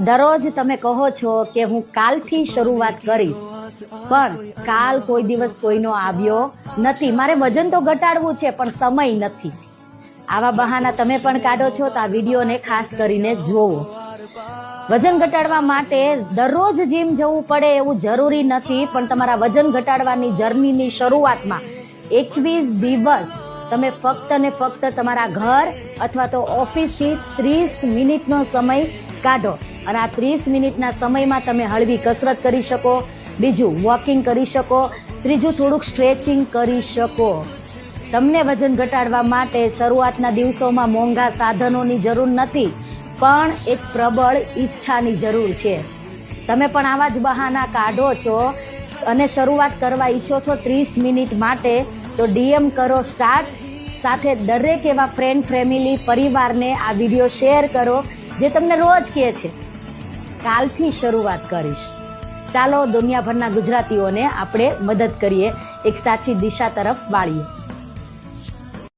દરરોજ તમે કહો છો કે હું કાલથી શરૂઆત કરીશ, પણ કાલ કોઈ દિવસ કોઈનો આવ્યો નથી. મારે વજન તો ઘટાડવું છે પણ સમય નથી. આવા બહાના તમે પણ કાઢો છો તો આ વિડીયોને ખાસ કરીને જોવો. વજન ઘટાડવા માટે દરરોજ જીમ જવું પડે એવું જરૂરી નથી, પણ તમારા વજન ઘટાડવાની જર્નીની શરૂઆતમાં 21 દિવસ તમે ફક્ત ને ફક્ત તમારા ઘર અથવા તો ઓફિસથી 30 મિનિટનો સમય કાઢો અને આ 30 મિનિટના સમયમાં તમે હળવી કસરત કરી શકો, બીજું વોકિંગ કરી શકો, ત્રીજું થોડુંક સ્ટ્રેચિંગ કરી શકો. તમને વજન ઘટાડવા માટે શરૂઆતના દિવસોમાં મોંઘા સાધનોની જરૂર નથી, પણ એક પ્રબળ ઈચ્છાની જરૂર છે. તમે પણ આવા જ બહાના કાઢો છો અને શરૂઆત કરવા ઈચ્છો છો 30 મિનિટ માટે, તો ડીએમ કરો સ્ટાર્ટ. સાથે દરેક એવા ફ્રેન્ડ, ફેમિલી, પરિવારને આ વિડીયો શેર કરો જે તમને રોજ કહે છે કાલથી શરૂઆત કરીશ. ચાલો દુનિયાભરના ગુજરાતીઓને આપણે મદદ કરીએ, એક સાચી દિશા તરફ વાળીએ.